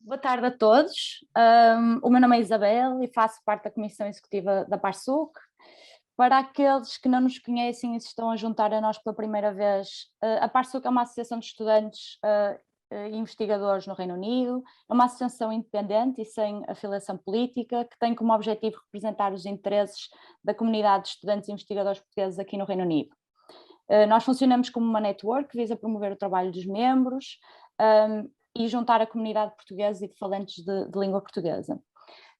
Boa tarde a todos. O meu nome é Isabel e faço parte da Comissão Executiva da Parsuc. Para aqueles que não nos conhecem e se estão a juntar a nós pela primeira vez, a Parsuc é uma associação de estudantes e investigadores no Reino Unido, é uma associação independente e sem afiliação política, que tem como objetivo representar os interesses da comunidade de estudantes e investigadores portugueses aqui no Reino Unido. Nós funcionamos como uma network que visa promover o trabalho dos membros e juntar a comunidade portuguesa e de falantes de língua portuguesa.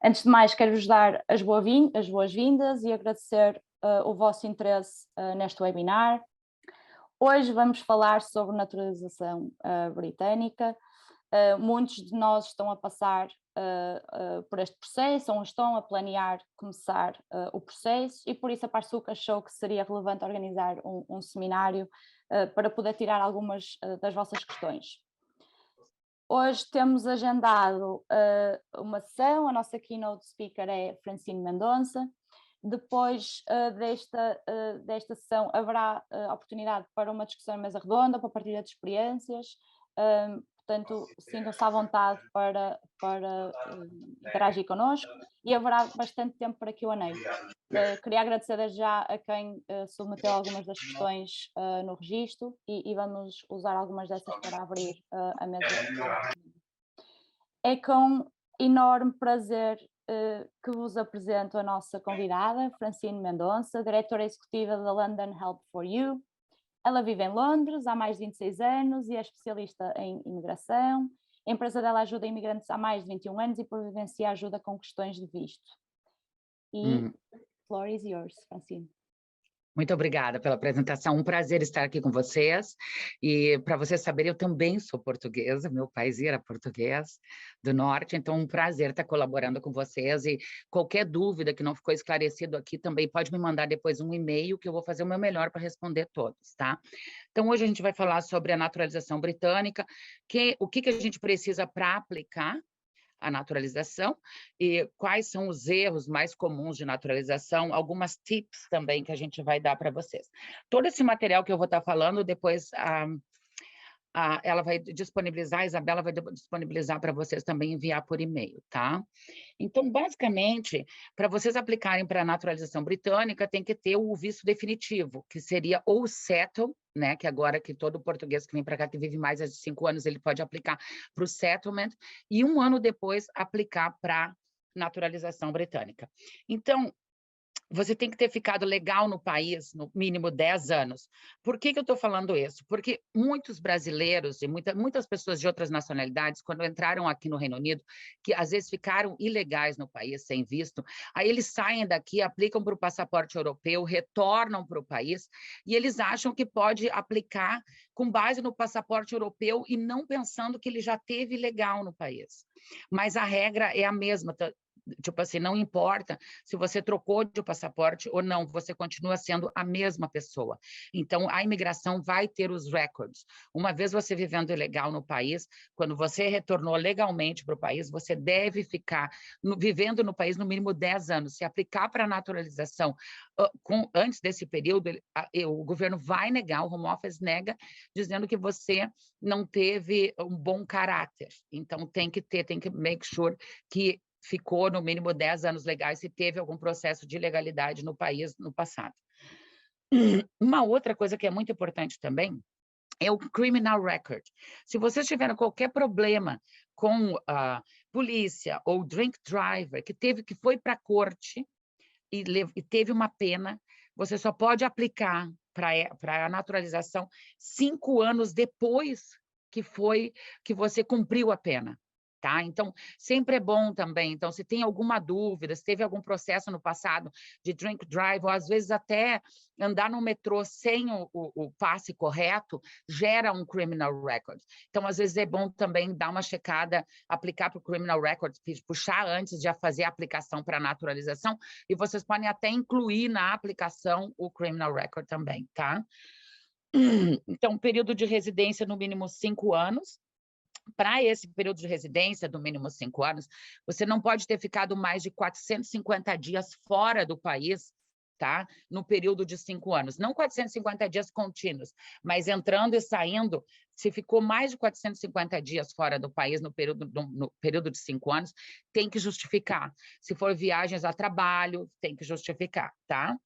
Antes de mais, quero-vos dar as boas-vindas e agradecer o vosso interesse neste webinar. Hoje vamos falar sobre naturalização britânica. Muitos de nós estão a passar por este processo ou estão a planear começar o processo e por isso a Parsuc achou que seria relevante organizar um seminário para poder tirar algumas das vossas questões. Hoje temos agendado uma sessão, a nossa keynote speaker é Francine Mendonça. Depois desta sessão haverá oportunidade para uma discussão em mesa redonda, para partilha de experiências, portanto sintam-se à vontade para interagir connosco e haverá bastante tempo para Q&A. Queria agradecer desde já a quem submeteu algumas das questões no registro e vamos usar algumas dessas para abrir a mesa. É com enorme prazer que vos apresento a nossa convidada, Francine Mendonça, diretora executiva da London Help for You. Ela vive em Londres há mais de 26 anos e é especialista em imigração. A empresa dela ajuda imigrantes há mais de 21 anos e providencia ajuda com questões de visto. E floor is yours, Francine. Muito obrigada pela apresentação, um prazer estar aqui com vocês. E para vocês saberem, eu também sou portuguesa, meu pai era português do Norte, então um prazer estar colaborando com vocês. E qualquer dúvida que não ficou esclarecido aqui também pode me mandar depois um e-mail que eu vou fazer o meu melhor para responder todos, tá? Então hoje a gente vai falar sobre a naturalização britânica, o que a gente precisa para aplicar a naturalização e quais são os erros mais comuns de naturalização, algumas tips também que a gente vai dar para vocês. Todo esse material que eu vou estar falando, depois ela vai disponibilizar, a Isabela vai disponibilizar para vocês também enviar por e-mail, tá? Então, basicamente, para vocês aplicarem para a naturalização britânica, tem que ter o visto definitivo, que seria ou settle, né? Que agora que todo português que vem para cá, que vive mais de 5 anos, ele pode aplicar para o settlement, e 1 ano depois aplicar para naturalização britânica. Então, você tem que ter ficado legal no país, no mínimo 10 anos. Por que eu estou falando isso? Porque muitos brasileiros e muitas pessoas de outras nacionalidades, quando entraram aqui no Reino Unido, que às vezes ficaram ilegais no país, sem visto, aí eles saem daqui, aplicam para o passaporte europeu, retornam para o país, e eles acham que pode aplicar com base no passaporte europeu e não pensando que ele já teve legal no país. Mas a regra é a mesma, tipo assim, não importa se você trocou de passaporte ou não, você continua sendo a mesma pessoa. Então, a imigração vai ter os records. Uma vez você vivendo ilegal no país, quando você retornou legalmente para o país, você deve ficar vivendo no país no mínimo 10 anos. Se aplicar para a naturalização antes desse período, o governo vai negar, o Home Office nega, dizendo que você não teve um bom caráter. Então, tem que make sure que ficou no mínimo 10 anos legais se teve algum processo de ilegalidade no país no passado. Uma outra coisa que é muito importante também é o criminal record. Se vocês tiveram qualquer problema com a polícia ou drink driver que foi para a corte e teve uma pena, você só pode aplicar para a naturalização 5 anos depois que você cumpriu a pena. Tá? Então, sempre é bom também. Então, se tem alguma dúvida, se teve algum processo no passado de drink drive, ou às vezes até andar no metrô sem o passe correto, gera um criminal record. Então, às vezes é bom também dar uma checada, aplicar para o criminal record, puxar antes de fazer a aplicação para a naturalização, e vocês podem até incluir na aplicação o criminal record também, tá? Então, período de residência no mínimo 5 anos. Para esse período de residência, do mínimo 5 anos, você não pode ter ficado mais de 450 dias fora do país tá? No período de 5 anos. Não 450 dias contínuos, mas entrando e saindo, se ficou mais de 450 dias fora do país no período de 5 anos, tem que justificar. Se for viagens a trabalho, tem que justificar, tá?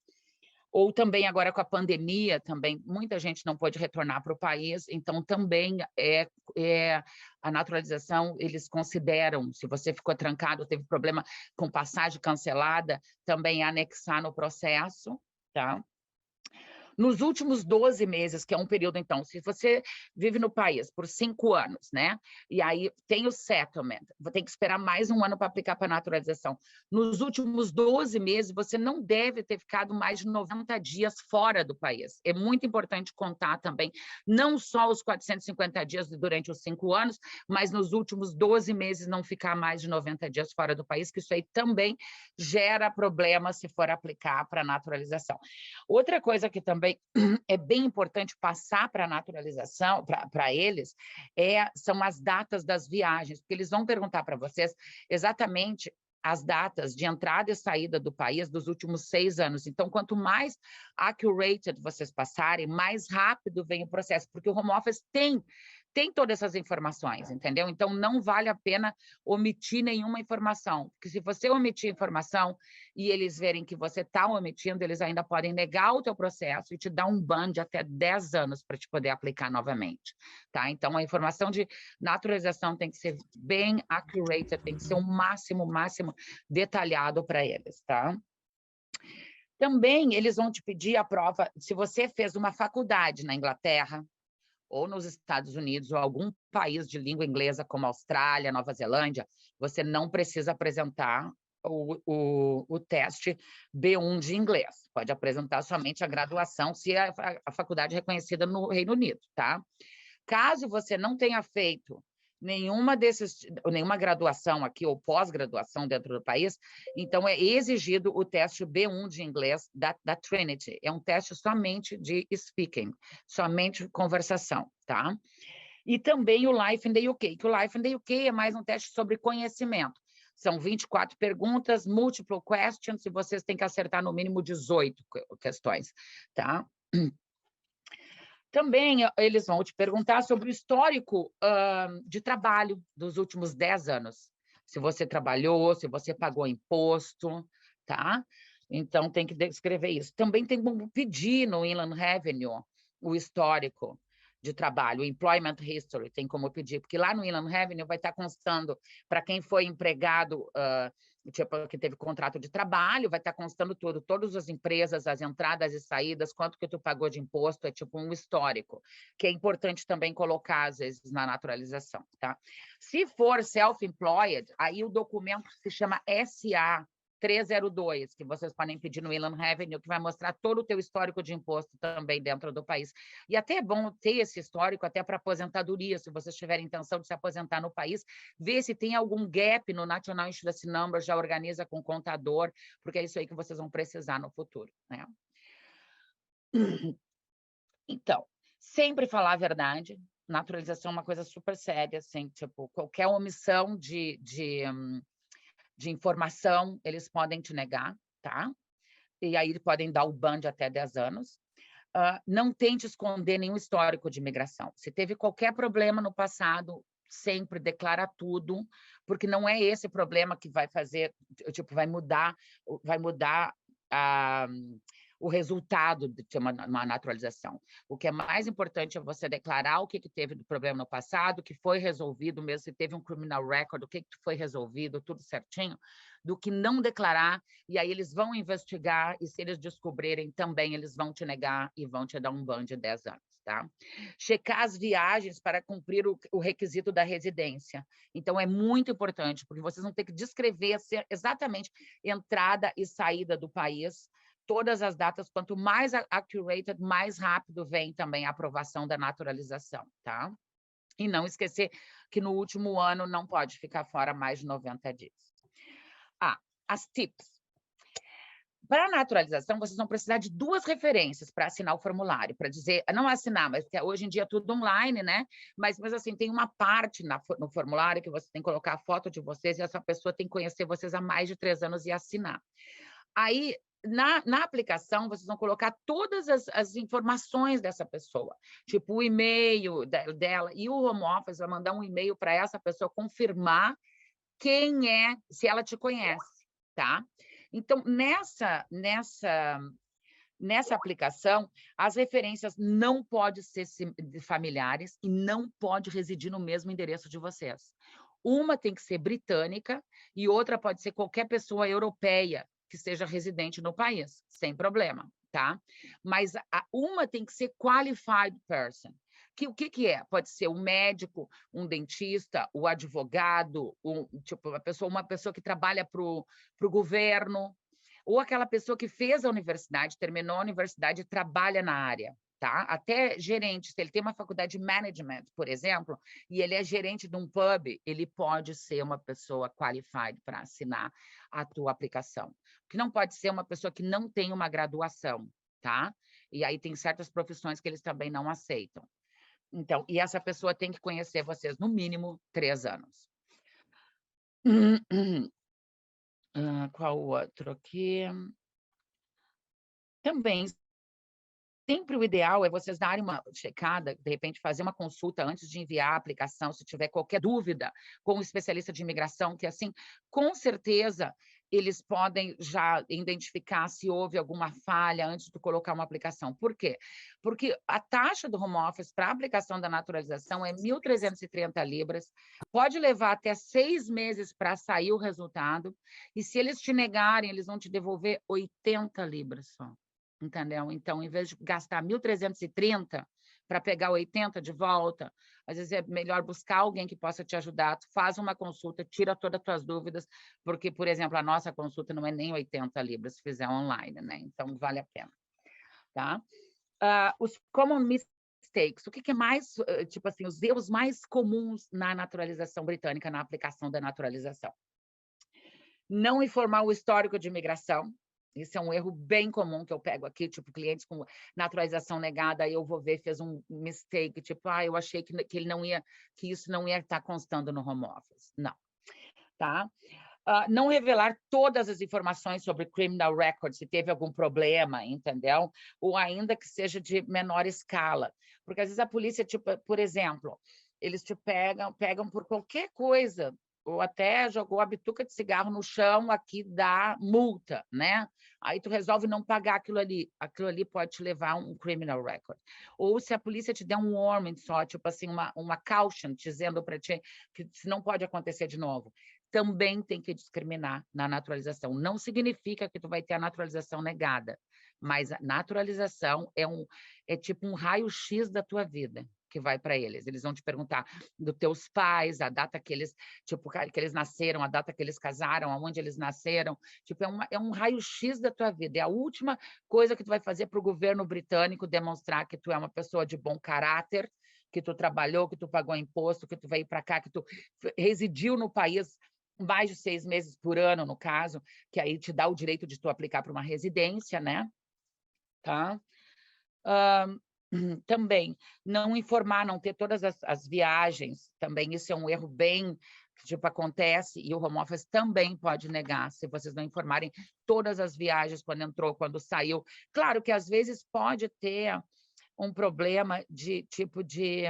Ou também agora com a pandemia, também muita gente não pôde retornar para o país, então também a naturalização, eles consideram, se você ficou trancado, teve problema com passagem cancelada, também anexar no processo, tá? Nos últimos 12 meses, que é um período, então, se você vive no país por 5 anos, né? E aí tem o settlement, tem que esperar mais um ano para aplicar para a naturalização. Nos últimos 12 meses, você não deve ter ficado mais de 90 dias fora do país. É muito importante contar também, não só os 450 dias durante os 5 anos, mas nos últimos 12 meses não ficar mais de 90 dias fora do país, que isso aí também gera problema se for aplicar para a naturalização. Outra coisa que também é bem importante passar para a naturalização, para eles, são as datas das viagens, porque eles vão perguntar para vocês exatamente as datas de entrada e saída do país dos últimos 6 anos. Então, quanto mais accurate vocês passarem, mais rápido vem o processo, porque o home office tem todas essas informações, entendeu? Então, não vale a pena omitir nenhuma informação, porque se você omitir informação e eles verem que você está omitindo, eles ainda podem negar o teu processo e te dar um ban de até 10 anos para te poder aplicar novamente, tá? Então, a informação de naturalização tem que ser bem accurate, tem que ser o máximo detalhado para eles, tá? Também, eles vão te pedir a prova, se você fez uma faculdade na Inglaterra, ou nos Estados Unidos, ou algum país de língua inglesa, como Austrália, Nova Zelândia, você não precisa apresentar o teste B1 de inglês. Pode apresentar somente a graduação, se a faculdade é reconhecida no Reino Unido, tá? Caso você não tenha feito nenhuma graduação aqui, ou pós-graduação dentro do país, então é exigido o teste B1 de inglês da Trinity. É um teste somente de speaking, somente conversação, tá? E também o Life in the UK, que o Life in the UK é mais um teste sobre conhecimento. São 24 perguntas, multiple questions, e vocês têm que acertar no mínimo 18 questões, tá? Também eles vão te perguntar sobre o histórico de trabalho dos últimos 10 anos. Se você trabalhou, se você pagou imposto, tá? Então, tem que descrever isso. Também tem como pedir no Inland Revenue o histórico de trabalho, o Employment History, tem como pedir, porque lá no Inland Revenue vai estar constando, para quem foi empregado, tipo, que teve contrato de trabalho, vai estar constando tudo, todas as empresas, as entradas e saídas, quanto que tu pagou de imposto, é tipo um histórico, que é importante também colocar, às vezes, na naturalização, tá? Se for self-employed, aí o documento se chama SA 302, que vocês podem pedir no Inland Revenue, que vai mostrar todo o teu histórico de imposto também dentro do país. E até é bom ter esse histórico até para aposentadoria, se vocês tiverem intenção de se aposentar no país, ver se tem algum gap no National Insurance Number, já organiza com o contador, porque é isso aí que vocês vão precisar no futuro, né? Então, sempre falar a verdade. Naturalização é uma coisa super séria, assim, tipo, qualquer omissão de informação, eles podem te negar, tá? E aí podem dar o ban de até 10 anos. Não tente esconder nenhum histórico de imigração. Se teve qualquer problema no passado, sempre declara tudo, porque não é esse problema que vai fazer, tipo, vai mudar o resultado de uma naturalização. O que é mais importante é você declarar o que teve de problema no passado, o que foi resolvido, mesmo se teve um criminal record, o que foi resolvido, tudo certinho, do que não declarar, e aí eles vão investigar, e se eles descobrirem também, eles vão te negar e vão te dar um ban de 10 anos, tá? Checar as viagens para cumprir o requisito da residência. Então, é muito importante, porque vocês vão ter que descrever exatamente entrada e saída do país, todas as datas, quanto mais accurate, mais rápido vem também a aprovação da naturalização, tá? E não esquecer que no último ano não pode ficar fora mais de 90 dias. As tips. Para a naturalização, vocês vão precisar de 2 referências para assinar o formulário, para dizer, não assinar, mas hoje em dia é tudo online, né? Mas assim, tem uma parte no formulário que você tem que colocar a foto de vocês e essa pessoa tem que conhecer vocês há mais de 3 anos e assinar. Aí, Na aplicação, vocês vão colocar todas as informações dessa pessoa, tipo o e-mail dela, e o home office vai mandar um e-mail para essa pessoa confirmar quem é, se ela te conhece, tá? Então, nessa aplicação, as referências não podem ser familiares e não pode residir no mesmo endereço de vocês. Uma tem que ser britânica e outra pode ser qualquer pessoa europeia que seja residente no país, sem problema, tá? Mas uma tem que ser qualified person. O que é? Pode ser um médico, um dentista, o advogado, tipo, uma pessoa que trabalha para o governo, ou aquela pessoa que fez a universidade, terminou a universidade e trabalha na área, tá? Até gerente, se ele tem uma faculdade de management, por exemplo, e ele é gerente de um pub, ele pode ser uma pessoa qualified para assinar a tua aplicação. Que não pode ser uma pessoa que não tem uma graduação, tá? E aí tem certas profissões que eles também não aceitam. Então, e essa pessoa tem que conhecer vocês no mínimo 3 anos. Qual outro aqui? Também, sempre o ideal é vocês darem uma checada, de repente fazer uma consulta antes de enviar a aplicação, se tiver qualquer dúvida com o especialista de imigração, que assim, com certeza, eles podem já identificar se houve alguma falha antes de colocar uma aplicação. Por quê? Porque a taxa do home office para a aplicação da naturalização é 1.330 libras, pode levar até 6 meses para sair o resultado, e se eles te negarem, eles vão te devolver 80 libras só. Entendeu? Então, em vez de gastar 1.330 para pegar 80 de volta, às vezes é melhor buscar alguém que possa te ajudar. Tu faz uma consulta, tira todas as tuas dúvidas, porque, por exemplo, a nossa consulta não é nem 80 libras se fizer online, né? Então, vale a pena. Tá? Os common mistakes, o que é mais, tipo assim, os erros mais comuns na naturalização britânica, na aplicação da naturalização? Não informar o histórico de imigração. Isso é um erro bem comum que eu pego aqui, tipo, clientes com naturalização negada, aí eu vou ver, fez um mistake, tipo, eu achei que isso não ia estar constando no home office. Não, tá? Não revelar todas as informações sobre criminal record, se teve algum problema, entendeu? Ou ainda que seja de menor escala. Porque, às vezes, a polícia, tipo, por exemplo, eles te pegam por qualquer coisa, ou até jogou a bituca de cigarro no chão, aqui dá multa, né? Aí tu resolve não pagar aquilo ali pode te levar a um criminal record. Ou se a polícia te der um warning só, tipo assim, uma caution, dizendo para ti que isso não pode acontecer de novo, também tem que discriminar na naturalização. Não significa que tu vai ter a naturalização negada, mas a naturalização é tipo um raio-x da tua vida que vai para eles. Eles vão te perguntar dos teus pais, a data que eles, tipo, que eles nasceram, a data que eles casaram, aonde eles nasceram. Tipo, é um raio-x da tua vida. É a última coisa que tu vai fazer para o governo britânico demonstrar que tu é uma pessoa de bom caráter, que tu trabalhou, que tu pagou imposto, que tu veio para cá, que tu residiu no país mais de 6 meses por ano, no caso, que aí te dá o direito de tu aplicar para uma residência, né? Tá? Também, não informar, não ter todas as viagens, também isso é um erro bem que tipo, acontece, e o home office também pode negar, se vocês não informarem todas as viagens, quando entrou, quando saiu. Claro que às vezes pode ter um problema de tipo de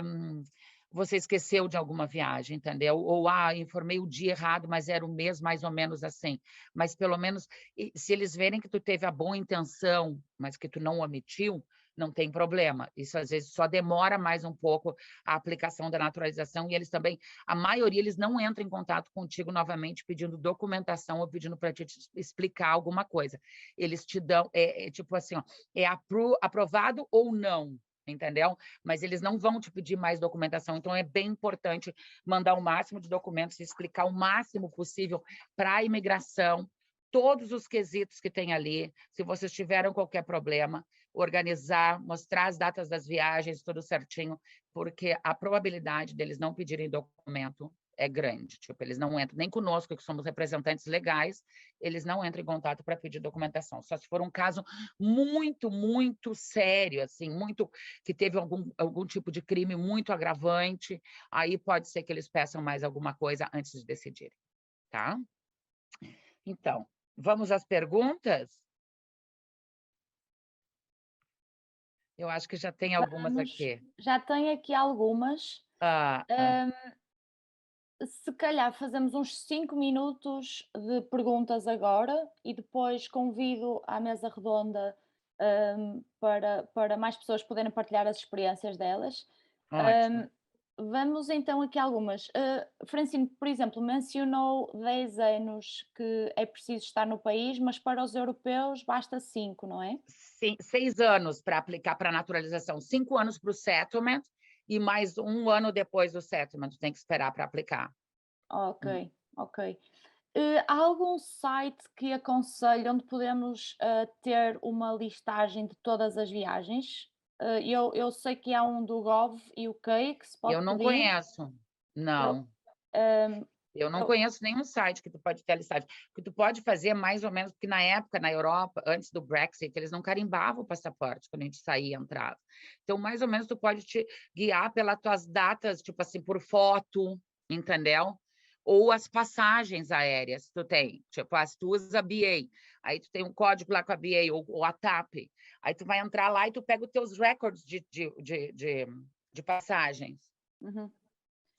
você esqueceu de alguma viagem, entendeu? Ou informei o dia errado, mas era o mês mais ou menos assim. Mas pelo menos se eles verem que tu teve a boa intenção, mas que tu não omitiu, não tem problema. Isso às vezes só demora mais um pouco a aplicação da naturalização, e eles também, a maioria, eles não entram em contato contigo novamente pedindo documentação ou pedindo para te explicar alguma coisa. Eles te dão, tipo assim, ó, aprovado ou não, entendeu? Mas eles não vão te pedir mais documentação, então é bem importante mandar o máximo de documentos e explicar o máximo possível para a imigração, todos os quesitos que tem ali, se vocês tiveram qualquer problema, organizar, mostrar as datas das viagens, tudo certinho, porque a probabilidade deles não pedirem documento é grande. Tipo, eles não entram, nem conosco, que somos representantes legais, eles não entram em contato para pedir documentação. Só se for um caso muito, muito sério, assim, muito que teve algum tipo de crime muito agravante, aí pode ser que eles peçam mais alguma coisa antes de decidirem, tá? Então, vamos às perguntas? Eu acho que já tem algumas aqui. Já tem aqui algumas. Ah, ah, Hum, Se calhar fazemos uns 5 minutos de perguntas agora e depois convido à mesa redonda, para mais pessoas poderem partilhar as experiências delas. ótimo. Hum, Vamos então aqui algumas. Francine, por exemplo, mencionou 10 anos que é preciso estar no país, mas para os europeus basta 5, não é? 6 anos para aplicar para naturalização, 5 anos para o settlement e mais 1 ano depois do settlement, tem que esperar para aplicar. Ok, Hum. ok. Há algum site que aconselhe onde podemos, ter uma listagem de todas as viagens? Eu sei que há um do Gov UK que se Eu pode não pedir. conheço, Eu, não. hum, Eu não eu conheço nenhum site que tu pode ter a listagem. O que tu pode fazer, mais ou menos, porque na época, na Europa, antes do Brexit, eles não carimbavam o passaporte quando a gente saía e entrava. Então, mais ou menos, tu pode te guiar pelas tuas datas, tipo assim, por foto, entendeu? Ou as passagens aéreas tu tem. Tipo, se tu usa a BA, aí tu tem um código lá com a BA ou a TAP. Aí tu vai entrar lá e tu pega os teus records de passagens. uhum.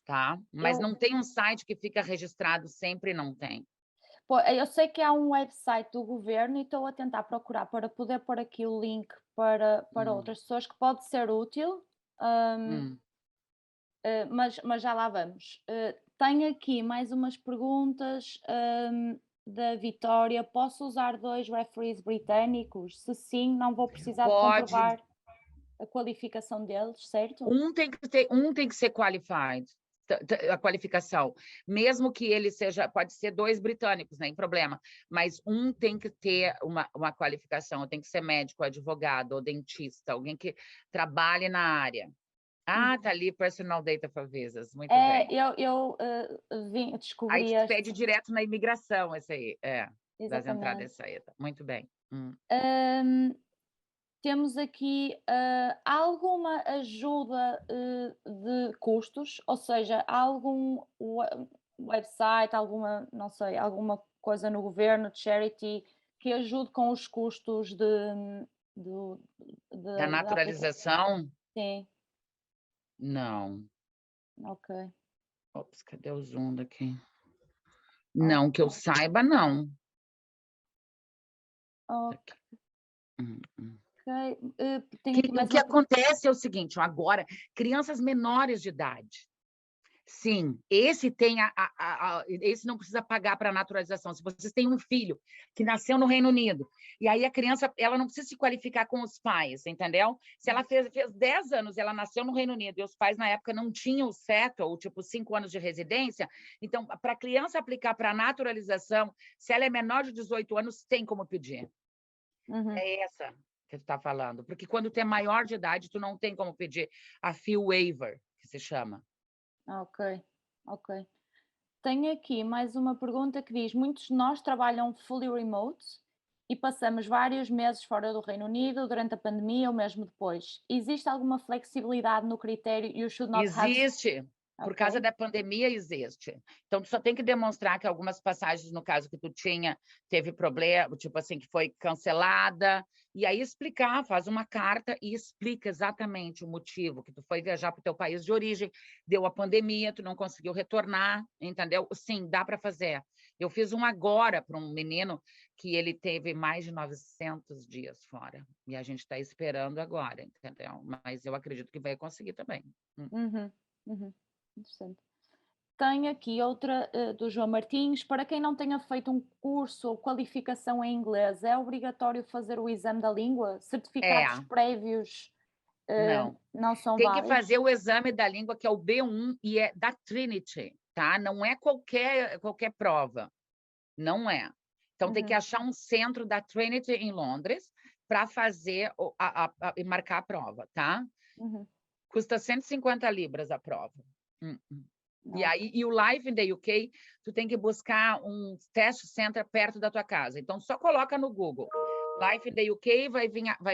Tá? Mas Eu não tem um site que fica registrado sempre, não tem. eu sei que há um website do governo e estou a tentar procurar para poder pôr aqui o link para Hum, outras pessoas que pode ser útil. hum, hum. mas já lá vamos. Tenho aqui mais umas perguntas, da Vitória. Posso usar 2 referees britânicos? Se sim, não vou precisar de Pode, comprovar a qualificação deles, certo? um tem que ser qualified, a qualificação, mesmo que ele seja, pode ser 2 britânicos, nem problema, mas um tem que ter uma qualificação, tem que ser médico, advogado ou dentista, alguém que trabalhe na área. Ah, tá Uhum. ali, Personal Data for Visas, muito É, bem. Aí descobri tu pede este, direto na imigração, esse aí, das entradas exatamente. e saídas, muito bem. Hum, Temos aqui, há alguma ajuda, de custos? Ou seja, há algum website, alguma, não sei, alguma coisa no governo, charity, que ajude com os custos do Da da aplicação? naturalização, Sim, não. ok, Ops, cadê o zoom daqui? Não, que eu ok, saiba, não. ok. Aqui. Hum, hum. Tenho aqui O mais que uma pergunta. acontece é o seguinte, ó, agora, crianças menores de idade. Sim, esse tem esse não precisa pagar para a naturalização. Se vocês têm um filho que nasceu no Reino Unido, e aí a criança ela não precisa se qualificar com os pais, entendeu? Se ela fez 10 anos, ela nasceu no Reino Unido, e os pais na época não tinham o settle, tipo 5 anos de residência, então, para a criança aplicar para a naturalização, se ela é menor de 18 anos, tem como pedir. Uhum, É essa que tu está falando. Porque quando tu é maior de idade, tu não tem como pedir a fee waiver, que se chama. ok, ok. Tenho aqui mais uma pergunta que diz: muitos de nós trabalham fully remote e passamos vários meses fora do Reino Unido durante a pandemia ou mesmo depois. Existe alguma flexibilidade no critério "you should not have"? Existe, por causa Ok. da pandemia existe. Então, tu só tem que demonstrar que algumas passagens, no caso que tu tinha, teve problema, tipo assim, que foi cancelada, e aí explicar, faz uma carta e explica exatamente o motivo que tu foi viajar para o teu país de origem, deu a pandemia, tu não conseguiu retornar, entendeu? Sim, dá para fazer. Eu fiz um agora para um menino que ele teve mais de 900 dias fora, e a gente está esperando agora, entendeu? Mas eu acredito que vai conseguir também. Uhum, uhum. Interessante. Tenho aqui outra, do João Martins. Para quem não tenha feito um curso ou qualificação em inglês, é obrigatório fazer o exame da língua? É, Certificados prévios, não. não são Tem que fazer válidos? o exame da língua, que é o B1, e é da Trinity, tá? Não é qualquer prova, não é. Então, tem que Uhum, achar um centro da Trinity em Londres para fazer e marcar a prova, tá? uhum. Custa 150 libras a prova. Hum. E Ok, aí, e o Live in the UK, tu tem que buscar um test center perto da tua casa. Então, só coloca no Google. Live in the UK, vai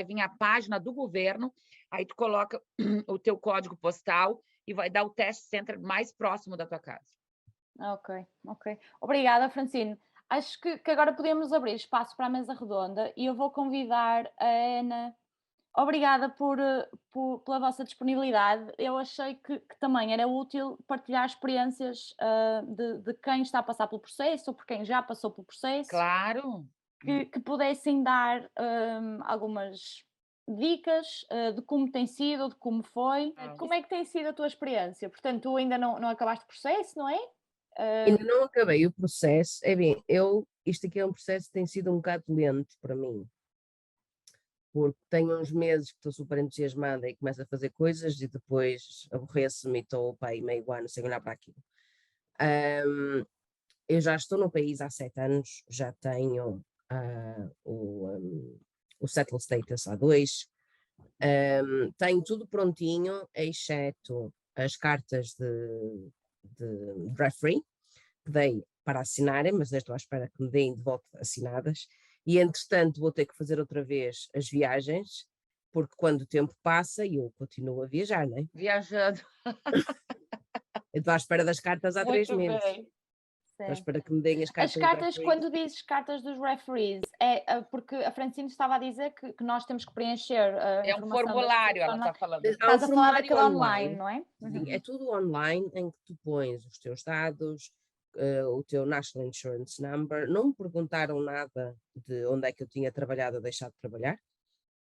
vir a página do governo, aí tu coloca o teu código postal e vai dar o test center mais próximo da tua casa. ok, ok. Obrigada, Francine. Acho que agora podemos abrir espaço para a mesa redonda e eu vou convidar a Ana. Obrigada pela vossa disponibilidade. Eu achei que também era útil partilhar experiências de quem está a passar pelo processo ou por quem já passou pelo processo, Claro. que pudessem dar algumas dicas de como tem sido, ou de como foi. Como é que tem sido a tua experiência? Portanto, tu ainda não acabaste o processo, não é? Ainda não acabei o processo. É bem, isto aqui é um processo que tem sido um bocado lento para mim, porque tenho uns meses que estou super entusiasmada e começo a fazer coisas e depois aborreço-me e estou pá, aí meio ano sem olhar para aquilo. Eu já estou no país há 7 anos, já tenho o Settled Status A2, tenho tudo prontinho, exceto as cartas de referee, que dei para assinarem, mas estou à espera que me deem de volta assinadas, e entretanto vou ter que fazer outra vez as viagens, porque quando o tempo passa eu continuo a viajar, não é? Viajando. Eu estou à espera das cartas há 3 Muito meses. bem. Estou à espera que me deem as cartas As cartas, de referee. quando dizes cartas dos referees, porque a Francine estava a dizer que nós temos que preencher a É um informação formulário, ela online. está falando. Há um Estás a falar formulário daquele online, não é? Sim, é tudo online em que tu pões os teus dados, o teu National Insurance Number. Não me perguntaram nada de onde é que eu tinha trabalhado ou deixado de trabalhar,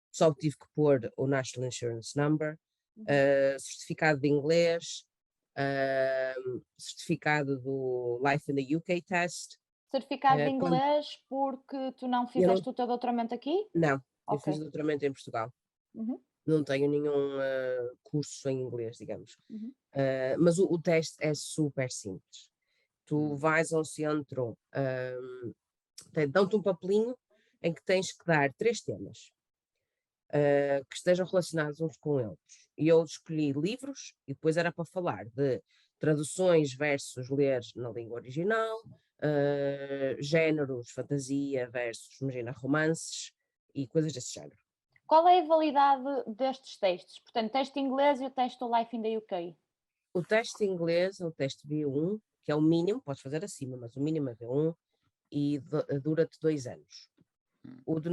só tive que pôr o National Insurance Number, certificado de inglês, certificado do Life in the UK Test. Certificado de Quando... inglês porque tu não Eu fizeste o teu doutoramento aqui? Não, eu Ok. fiz doutoramento em Portugal. Uhum, Não tenho nenhum curso em inglês, digamos. uhum. Mas o teste é super simples. Tu vais ao centro, dão-te um papelinho em que tens que dar 3 temas que estejam relacionados uns com outros. E eu escolhi livros e depois era para falar de traduções versus ler na língua original, géneros, fantasia versus, imagina, romances e coisas desse género. Qual é a validade destes testes? Portanto, teste inglês e o teste do Life in the UK. O teste inglês é o teste B1, que é o mínimo, podes fazer acima, mas o mínimo é B1 e dura-te 2 anos. O de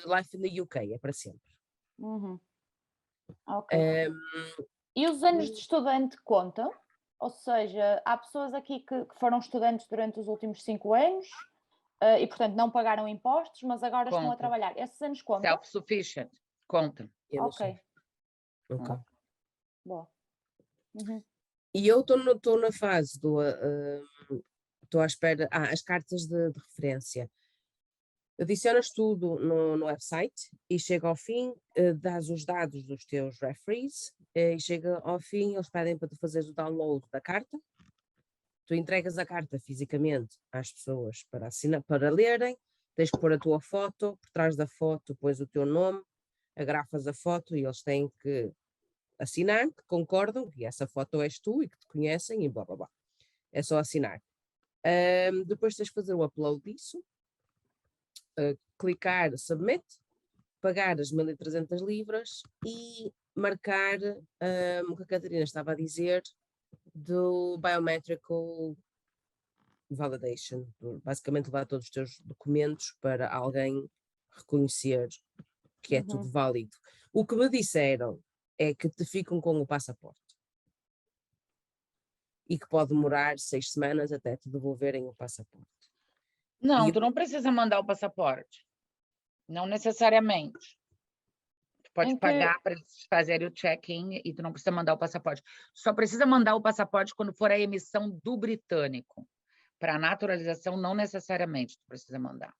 Life in the UK é para sempre. Uhum. Ok. Um, E os anos de estudante contam? Ou seja, há pessoas aqui que foram estudantes durante os últimos 5 anos e, portanto, não pagaram impostos, mas agora estão a trabalhar. Esses anos contam? Self-sufficient, conta. eu não Ok. sei. Okay. Boa. Uhum. E eu estou na fase do. Estou à espera. As cartas de referência. Adicionas tudo no website e chega ao fim, dás os dados dos teus referees e chega ao fim, eles pedem para tu fazeres o download da carta. Tu entregas a carta fisicamente às pessoas para assinar, para lerem, tens que pôr a tua foto, por trás da foto pões o teu nome, agrafas a foto e eles têm que assinar, que concordam que essa foto és tu e que te conhecem e blá blá blá. É só assinar. Depois tens que fazer o upload disso, clicar submit, pagar as 1.300 libras e marcar o que a Catarina estava a dizer do biometrical validation, basicamente levar todos os teus documentos para alguém reconhecer que é tudo válido. O que me disseram é que te ficam com o passaporte e que pode demorar 6 semanas até te devolverem o passaporte. Não, tu não precisa mandar o passaporte. Não necessariamente. Tu pode pagar para eles fazerem o check-in e tu não precisa mandar o passaporte. Só precisa mandar o passaporte quando for a emissão do britânico. Para a naturalização, não necessariamente tu precisa mandar.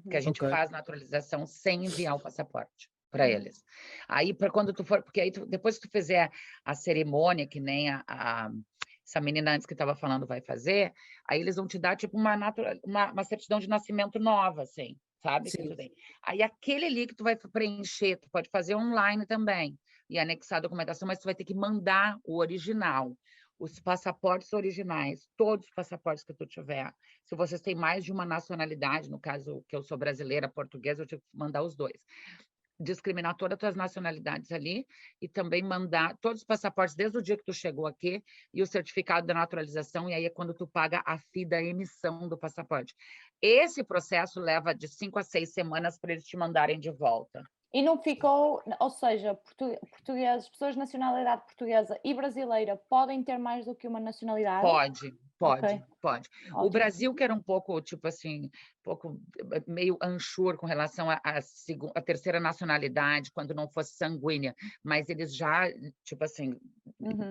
Porque a gente faz naturalização sem enviar o passaporte para eles. Aí, para quando tu for... Porque aí, depois que tu fizer a cerimônia, que nem essa menina antes que estava falando vai fazer, aí eles vão te dar, tipo, uma certidão de nascimento nova, assim, sabe? Que tu tem. Aí, aquele ali que tu vai preencher, tu pode fazer online também, e anexar a documentação, mas tu vai ter que mandar o original. Os passaportes originais, todos os passaportes que tu tiver, se vocês têm mais de uma nacionalidade, no caso que eu sou brasileira, portuguesa, eu tive que mandar os dois. Discriminar todas as tuas nacionalidades ali e também mandar todos os passaportes desde o dia que tu chegou aqui e o certificado da naturalização, e aí é quando tu paga a FII da emissão do passaporte. Esse processo leva de 5 a 6 semanas para eles te mandarem de volta. E não ficou, ou seja, portugueses, pessoas de nacionalidade portuguesa e brasileira podem ter mais do que uma nacionalidade? Pode, Ok, pode. O ótimo. Brasil, que era um pouco, tipo assim, meio unsure com relação à terceira nacionalidade, quando não fosse sanguínea, mas eles já, tipo assim,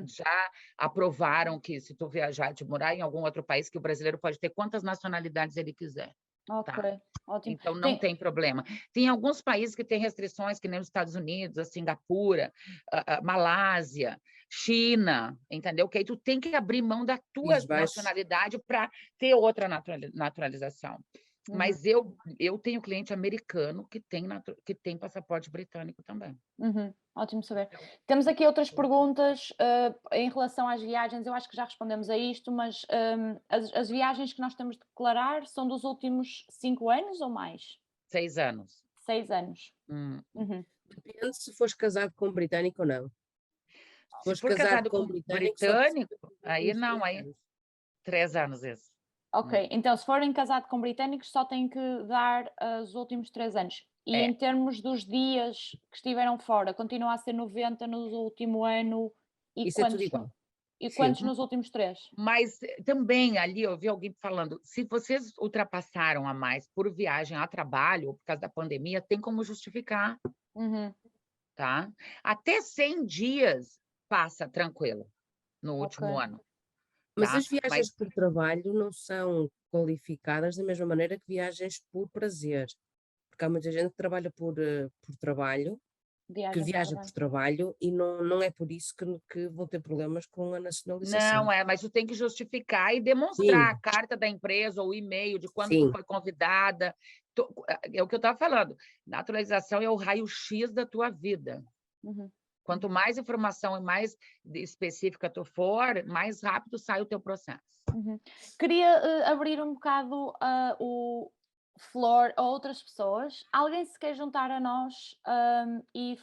já aprovaram que se tu viajar, de morar em algum outro país, que o brasileiro pode ter quantas nacionalidades ele quiser. Ok, Tá? ótimo. Então, não tem problema. Tem alguns países que têm restrições, que nem os Estados Unidos, a Singapura, a Malásia, China, entendeu? Que aí tu tem que abrir mão da tua Países Baixos. nacionalidade para ter outra naturalização. Mas eu tenho cliente americano que tem passaporte britânico também. Ótimo saber. Temos aqui outras perguntas em relação às viagens. Eu acho que já respondemos a isto, mas as viagens que nós temos de declarar são dos últimos 5 anos ou mais? 6 anos. 6 anos. Depende se fores casado com um britânico ou não. Se fores for casado com com um britânico, aí últimos não, 3 aí anos. 3 anos esse. Ok, então se forem casado com britânicos só têm que dar os últimos 3 anos. E É. em termos dos dias que estiveram fora, continua a ser 90 no último ano e Isso é tudo igual. E Sim. quantos nos últimos 3? Mas também ali eu vi alguém falando, se vocês ultrapassaram a mais por viagem a trabalho ou por causa da pandemia, tem como justificar, tá? Até 100 dias passa tranquilo no último ano. Mas Tá? as viagens por trabalho não são qualificadas da mesma maneira que viagens por prazer. Porque há muita gente que trabalha por trabalho, que viaja por trabalho e não é por isso que vão ter problemas com a nacionalização. Não, mas tu tem que justificar e demonstrar a carta da empresa ou o e-mail de quando tu foi convidada. É o que eu estava falando. Naturalização é o raio-x da tua vida. Quanto mais informação e mais específica tu for, mais rápido sai o teu processo. Queria abrir um bocado o floor a outras pessoas. Alguém se quer juntar a nós e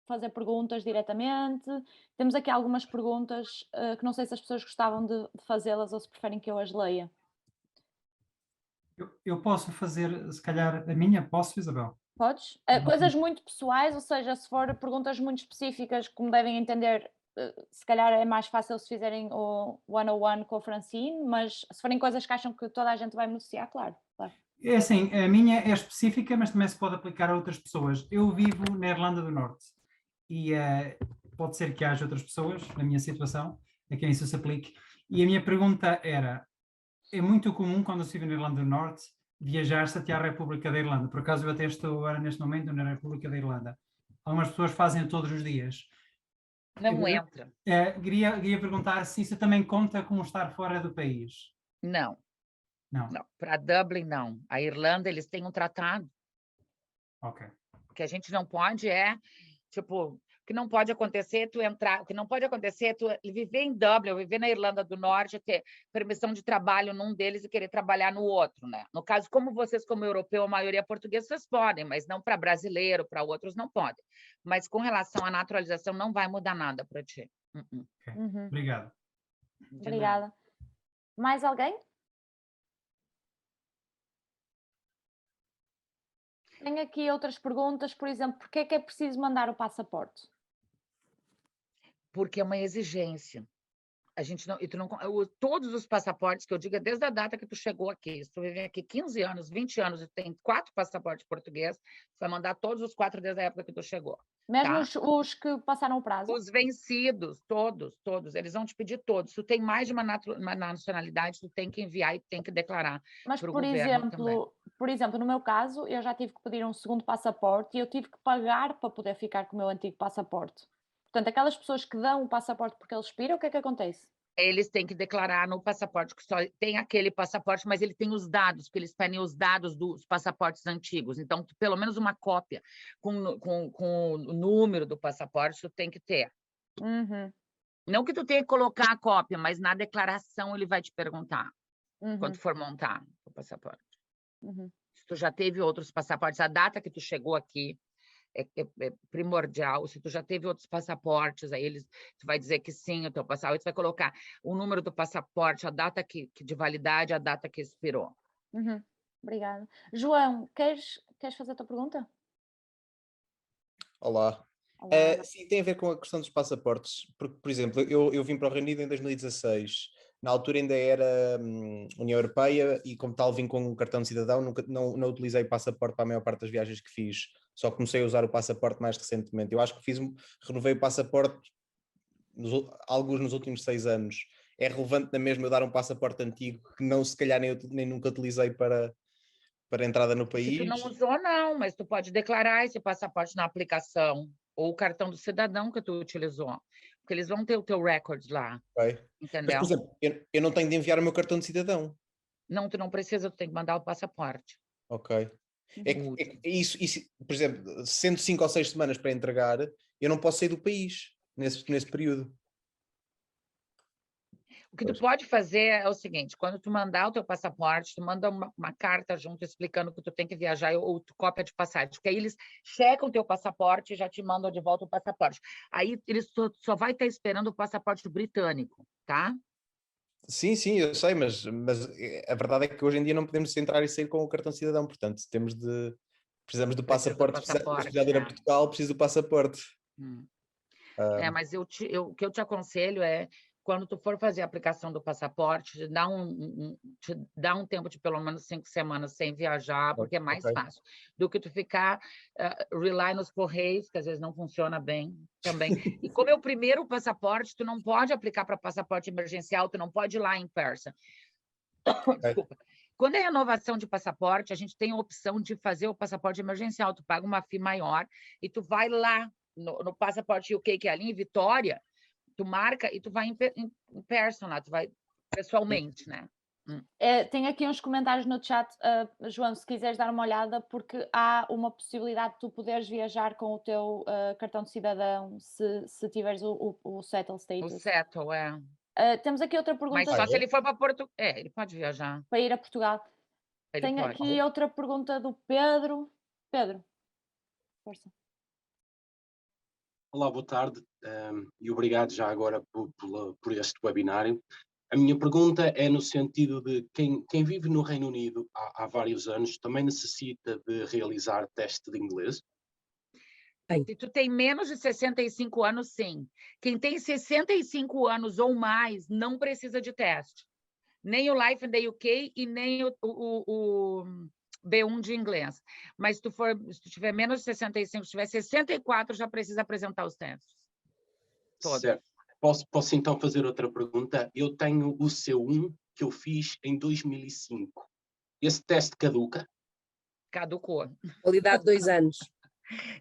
fazer perguntas diretamente? Temos aqui algumas perguntas que não sei se as pessoas gostavam de fazê-las ou se preferem que eu as leia. Eu posso fazer, se calhar, a minha? Posso, Isabel? Podes? Coisas muito pessoais, ou seja, se for perguntas muito específicas, como devem entender, se calhar é mais fácil se fizerem o one-on-one com a Francine, mas se forem coisas que acham que toda a gente vai beneficiar, claro. É assim, a minha é específica, mas também se pode aplicar a outras pessoas. Eu vivo na Irlanda do Norte e pode ser que haja outras pessoas na minha situação a quem isso se aplique. E a minha pergunta era, é muito comum quando eu estive na Irlanda do Norte viajar-se até à República da Irlanda. Por acaso eu até estou agora neste momento na República da Irlanda. Algumas pessoas fazem todos os dias. Não entra. Queria perguntar se isso também conta como estar fora do país. Não. Não. Para Dublin, não. A Irlanda, eles têm um tratado. Ok. O que a gente não pode tipo, o que não pode acontecer é tu entrar, o que não pode acontecer é tu viver em Dublin, ou viver na Irlanda do Norte, ter permissão de trabalho num deles e querer trabalhar no outro, né? No caso, como vocês, como europeu, a maioria portuguesa, vocês podem, mas não para brasileiro, para outros não podem. Mas com relação à naturalização, não vai mudar nada para ti. Okay. Obrigado. Obrigada. Mais alguém? Tenho aqui outras perguntas, por exemplo, porquê é que é preciso mandar o passaporte? Porque é uma exigência. A gente não, todos os passaportes que eu digo é desde a data que tu chegou aqui. Se tu viver aqui 15 anos, 20 anos e tem 4 passaportes portugueses, tu vai mandar todos os 4 desde a época que tu chegou. Mesmo tá? os que passaram o prazo? Os vencidos, todos. Eles vão te pedir todos. Se tu tem mais de uma nacionalidade, tu tem que enviar e tem que declarar. Mas, por exemplo, no meu caso, eu já tive que pedir um segundo passaporte e eu tive que pagar para poder ficar com o meu antigo passaporte. Portanto, aquelas pessoas que dão o passaporte porque ele expira, o que é que acontece? Eles têm que declarar no passaporte que só tem aquele passaporte, mas ele tem os dados, porque eles pedem os dados dos passaportes antigos. Então, pelo menos uma cópia com o número do passaporte, tu tem que ter. Não que tu tenha que colocar a cópia, mas na declaração ele vai te perguntar quando for montar o passaporte. Se tu já teve outros passaportes, a data que tu chegou aqui é primordial. Se tu já teve outros passaportes, aí tu vai dizer que sim, o teu passaporte, tu vai colocar o número do passaporte, a data de validade, a data que expirou. Obrigada. João, queres fazer a tua pergunta? Olá. Olá. Sim, tem a ver com a questão dos passaportes, porque, por exemplo, eu vim para o Reino Unido em 2016, na altura ainda era União Europeia e como tal vim com um cartão de cidadão, não utilizei passaporte para a maior parte das viagens que fiz, só comecei a usar o passaporte mais recentemente. Eu acho que renovei o passaporte alguns nos últimos 6 anos. É relevante na mesma eu dar um passaporte antigo que não, se calhar nem nunca utilizei para entrada no Se país? tu não usou, não, mas tu pode declarar esse passaporte na aplicação ou o cartão do cidadão que tu utilizou, porque eles vão ter o teu recorde lá, Ok. Mas, entendeu? por exemplo, eu não tenho de enviar o meu cartão de cidadão. Não, tu não precisa, tu tem que mandar o passaporte. Ok. Uhum. Isso, por exemplo, sendo 5 ou 6 semanas para entregar, eu não posso sair do país nesse período. O que tu pode fazer é o seguinte, quando tu mandar o teu passaporte, tu manda uma carta junto explicando que tu tem que viajar ou tu cópia de passagem, porque aí eles checam o teu passaporte e já te mandam de volta o passaporte. Aí eles só vai estar esperando o passaporte britânico, tá? Sim, eu sei, mas a verdade é que hoje em dia não podemos entrar e sair com o cartão de cidadão, portanto, precisamos do passaporte, precisar de ir a Portugal, preciso do passaporte. Mas o que eu te aconselho é, quando tu for fazer a aplicação do passaporte, te dá um tempo de pelo menos 5 semanas sem viajar, porque é mais fácil do que tu ficar rely nos correios, que às vezes não funciona bem também. E como é o primeiro passaporte, tu não pode aplicar para passaporte emergencial, tu não pode ir lá em person. Desculpa. Quando é renovação de passaporte, a gente tem a opção de fazer o passaporte emergencial. Tu paga uma FII maior e tu vai lá no passaporte UK, que é ali em Vitória, tu marca e tu vai em person lá, tu vai pessoalmente, né? Tem aqui uns comentários no chat, João, se quiseres dar uma olhada, porque há uma possibilidade de tu poderes viajar com o teu cartão de cidadão se tiveres o settle status. O settle, temos aqui outra pergunta. Mas só se ele for para Portugal. Ele pode viajar. Para ir a Portugal. Tem aqui outra pergunta do Pedro. Pedro, força. Olá, boa tarde e obrigado já agora por este webinário. A minha pergunta é no sentido de quem vive no Reino Unido há vários anos também necessita de realizar teste de inglês? Se tu tem menos de 65 anos, sim. Quem tem 65 anos ou mais não precisa de teste. Nem o Life in the UK e nem o B1 de inglês. Mas se tu tiver menos de 65, se tiver 64, já precisa apresentar os testes. Todos. Certo. Posso então fazer outra pergunta? Eu tenho o C1 que eu fiz em 2005. Esse teste caduca? Caducou. Validade 2 anos.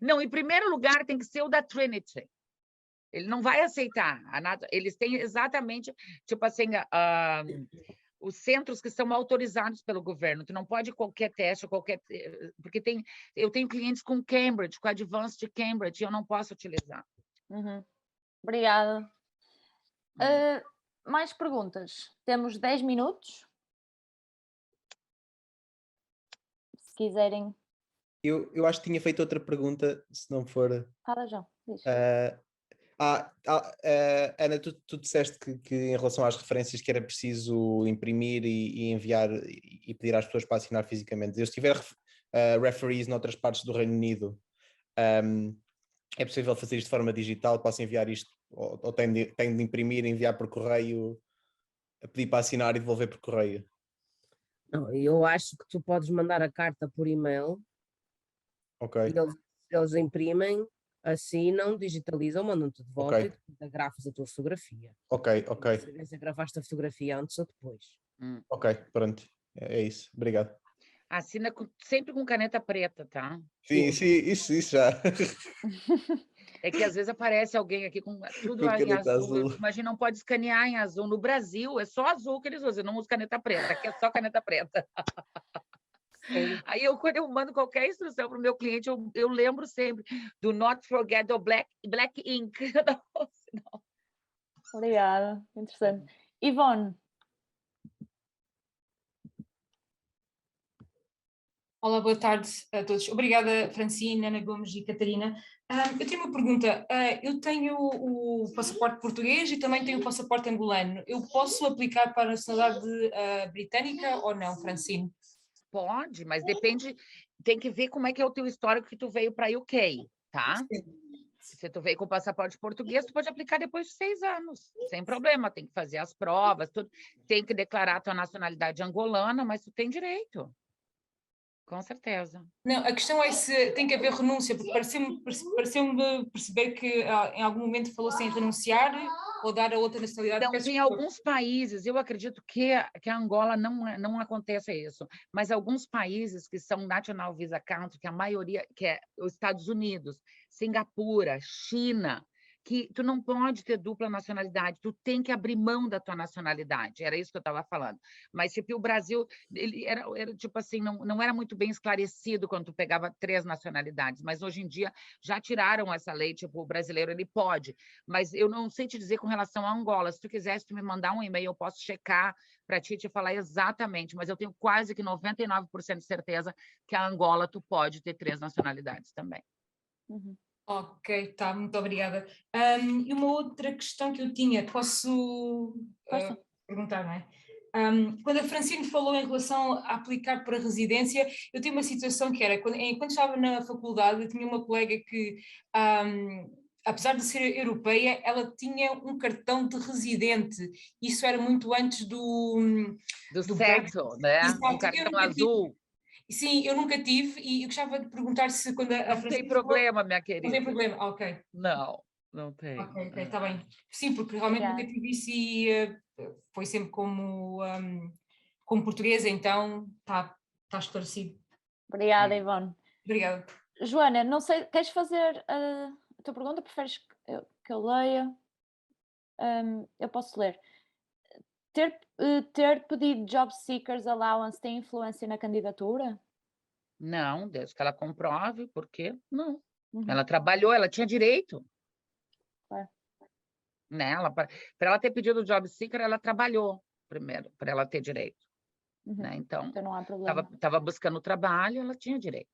Não, em primeiro lugar tem que ser o da Trinity. Ele não vai aceitar. Eles têm exatamente, tipo assim, os centros que são autorizados pelo governo. Tu não pode qualquer teste, porque eu tenho clientes com Cambridge, com Advanced de Cambridge, e eu não posso utilizar. Uhum. Obrigada. Mais perguntas? Temos 10 minutos. Se quiserem. Eu acho que tinha feito outra pergunta, se não for... Fala, João. Diz. Ana, tu disseste que em relação às referências que era preciso imprimir e enviar e pedir às pessoas para assinar fisicamente. Se tiver referees noutras partes do Reino Unido, é possível fazer isto de forma digital? Posso enviar isto? Ou tenho de imprimir, enviar por correio, pedir para assinar e devolver por correio? Não, eu acho que tu podes mandar a carta por e-mail. Ok. E eles imprimem, assinam, digitalizam, mandam-te de volta e tu agrafas a tua fotografia. Ok. Saber se agravaste a fotografia antes ou depois. Ok, pronto. É isso. Obrigado. Assina sempre com caneta preta, tá? Sim, isso já. É que às vezes aparece alguém aqui com tudo em azul. Imagina, não pode escanear em azul. No Brasil, é só azul que eles usam, não usam caneta preta. Aqui é só caneta preta. Aí, quando eu mando qualquer instrução para o meu cliente, eu lembro sempre do not forget the black ink. Obrigada, interessante. Ivone. Olá, boa tarde a todos. Obrigada, Francine, Ana Gomes e Catarina. Eu tenho uma pergunta. Eu tenho o passaporte português e também tenho o passaporte angolano. Eu posso aplicar para a nacionalidade britânica ou não, Francine? Pode, mas depende, tem que ver como é que é o teu histórico que tu veio para UK, tá? Se tu veio com o passaporte português, tu pode aplicar depois de 6 anos, sem problema. Tem que fazer as provas, tudo. Tem que declarar a tua nacionalidade angolana, mas tu tem direito. Com certeza. Não, a questão é se tem que haver renúncia, porque pareceu-me perceber que em algum momento falou-se em renunciar ou dar a outra nacionalidade. Então, tem alguns países, eu acredito que a Angola não aconteça isso, mas alguns países que são National Visa Country, que a maioria, que é os Estados Unidos, Singapura, China, que tu não pode ter dupla nacionalidade, tu tem que abrir mão da tua nacionalidade, era isso que eu estava falando. Mas, tipo, o Brasil, ele era tipo assim, não era muito bem esclarecido quando tu pegava 3 nacionalidades, mas hoje em dia já tiraram essa lei, tipo, o brasileiro, ele pode. Mas eu não sei te dizer com relação a Angola, se tu quiser, se tu me mandar um e-mail, eu posso checar para ti e te falar exatamente, mas eu tenho quase que 99% de certeza que a Angola tu pode ter 3 nacionalidades também. Ok, tá, muito obrigada. E uma outra questão que eu tinha, posso perguntar, não é? Quando a Francine falou em relação a aplicar para residência, eu tinha uma situação que era, quando estava na faculdade, eu tinha uma colega que, apesar de ser europeia, ela tinha um cartão de residente. Isso era muito antes do certo, né? Exato. Um cartão azul. Sim, eu nunca tive e eu gostava de perguntar se quando a Não tem problema, minha querida. Não tem problema, ok. Não tem. Ok, está bem. Sim, porque realmente nunca tive isso e foi sempre como portuguesa, então está esclarecido. Obrigada, Ivone. Obrigada. Joana, não sei, queres fazer a tua pergunta? Preferes que eu leia? Eu posso ler. Ter pedido Job Seekers Allowance tem influência na candidatura? Não, desde que ela comprove, por quê? Não. Ela trabalhou, ela tinha direito. Né? Para ela ter pedido o Job Seeker, ela trabalhou primeiro, para ela ter direito. Né? Então não há problema. Estava buscando trabalho, ela tinha direito.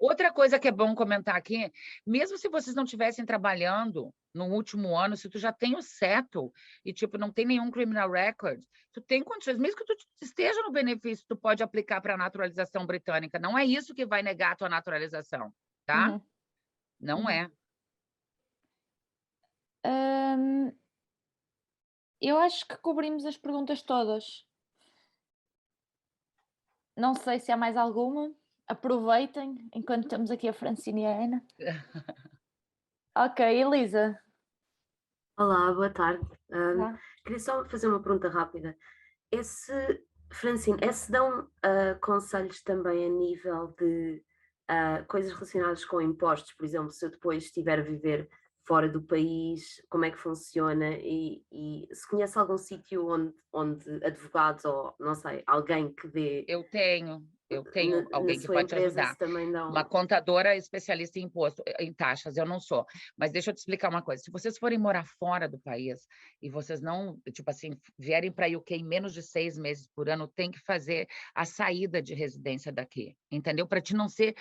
Outra coisa que é bom comentar aqui, mesmo se vocês não estivessem trabalhando no último ano, se tu já tem o settle e tipo não tem nenhum criminal record, tu tem condições, mesmo que tu esteja no benefício, tu pode aplicar para a naturalização britânica. Não é isso que vai negar a tua naturalização, tá? Não é. Eu acho que cobrimos as perguntas todas. Não sei se há mais alguma. Aproveitem enquanto temos aqui a Francine e a Ana. Ok, Elisa. Olá, boa tarde. Queria só fazer uma pergunta rápida. Francine, se dão conselhos também a nível de coisas relacionadas com impostos? Por exemplo, se eu depois estiver a viver fora do país, como é que funciona? E se conhece algum sítio onde advogados ou, não sei, alguém que dê... Eu tenho alguém que pode te ajudar. Uma contadora especialista em imposto, em taxas, eu não sou. Mas deixa eu te explicar uma coisa. Se vocês forem morar fora do país e vocês não, tipo assim, vierem para UK em menos de 6 meses por ano, tem que fazer a saída de residência daqui, entendeu? Para te não ser,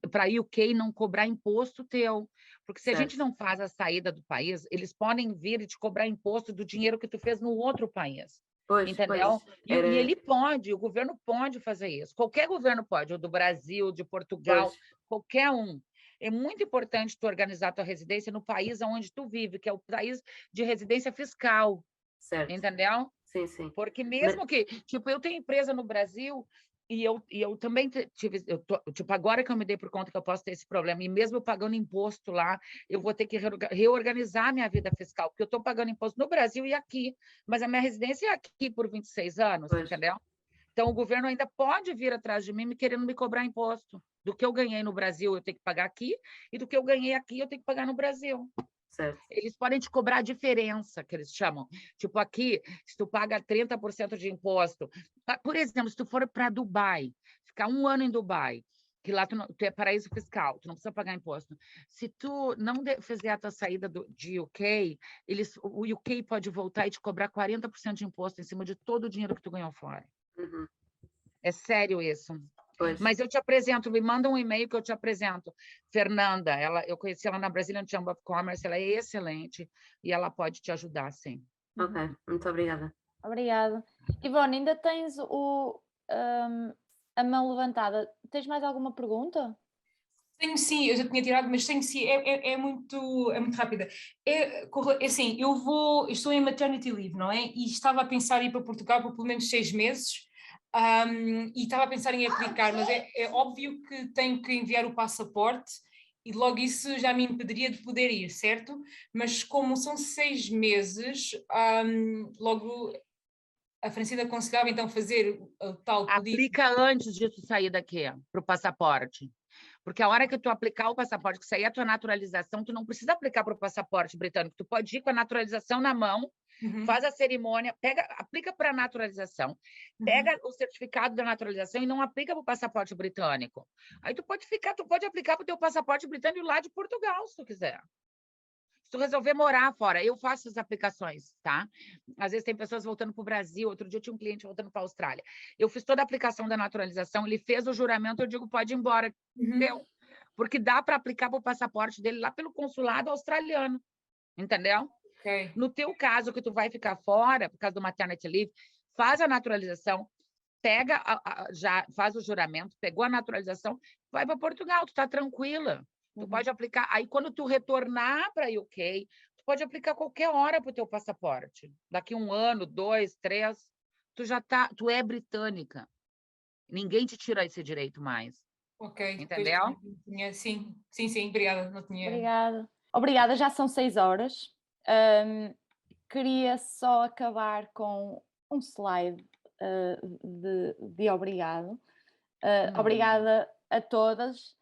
para UK não cobrar imposto teu. Porque se a gente não faz a saída do país, eles podem vir e te cobrar imposto do dinheiro que tu fez no outro país. Entendeu? E ele pode, o governo pode fazer isso. Qualquer governo pode, o do Brasil, de Portugal, qualquer um. É muito importante tu organizar a tua residência no país onde tu vive, que é o país de residência fiscal. Entendeu? Sim. Porque mesmo que, tipo, eu tenho empresa no Brasil e eu também tive, tipo, agora que eu me dei por conta que eu posso ter esse problema, e mesmo eu pagando imposto lá, eu vou ter que reorganizar a minha vida fiscal, porque eu estou pagando imposto no Brasil e aqui, mas a minha residência é aqui por 26 anos, entendeu? Então, o governo ainda pode vir atrás de mim me querendo me cobrar imposto. Do que eu ganhei no Brasil, eu tenho que pagar aqui, e do que eu ganhei aqui, eu tenho que pagar no Brasil. Eles podem te cobrar a diferença, que eles chamam. Tipo, aqui, se tu paga 30% de imposto. Por exemplo, se tu for para Dubai, ficar 1 ano em Dubai, que lá tu é paraíso fiscal, tu não precisa pagar imposto. Se tu não fizer a tua saída de UK, o UK pode voltar e te cobrar 40% de imposto em cima de todo o dinheiro que tu ganhou fora. É sério isso. Mas eu te apresento, me manda um e-mail que eu te apresento. Fernanda, eu conheci ela na Brazilian Chamber of Commerce, ela é excelente e ela pode te ajudar, sim. Ok, muito obrigada. Obrigada. Ivone, ainda tens a mão levantada. Tens mais alguma pergunta? Tenho sim, eu já tinha tirado, mas tenho sim, é muito rápida. Assim, estou em maternity leave, não é? E estava a pensar em ir para Portugal por pelo menos 6 meses, e estava a pensar em aplicar, mas é óbvio que tenho que enviar o passaporte e logo isso já me impediria de poder ir, certo? Mas como são 6 meses, logo a Francina aconselhava então fazer o tal pedido. Aplica antes de tu sair daqui para o passaporte. Porque a hora que tu aplicar o passaporte, que sair a tua naturalização, tu não precisa aplicar para o passaporte britânico, tu pode ir com a naturalização na mão, faz a cerimônia, aplica para a naturalização, pega o certificado da naturalização e não aplica para o passaporte britânico. Aí tu pode aplicar para o teu passaporte britânico lá de Portugal, se tu quiser. Se tu resolver morar fora, eu faço as aplicações, tá? Às vezes tem pessoas voltando para o Brasil, outro dia eu tinha um cliente voltando para a Austrália. Eu fiz toda a aplicação da naturalização, ele fez o juramento, eu digo, pode ir embora. Porque dá para aplicar para o passaporte dele lá pelo consulado australiano, entendeu? Okay. No teu caso, que tu vai ficar fora, por causa do maternity leave, faz a naturalização, já faz o juramento, pegou a naturalização, vai para Portugal, tu tá tranquila. Tu pode aplicar. Aí, quando tu retornar para UK, tu pode aplicar qualquer hora para o teu passaporte. Daqui 1 ano, 2, 3, tu é britânica. Ninguém te tira esse direito mais. Ok. Entendeu? Sim, obrigada. Não tinha... Obrigada, já são 6 horas. Queria só acabar com um slide de obrigado. Obrigada a todas.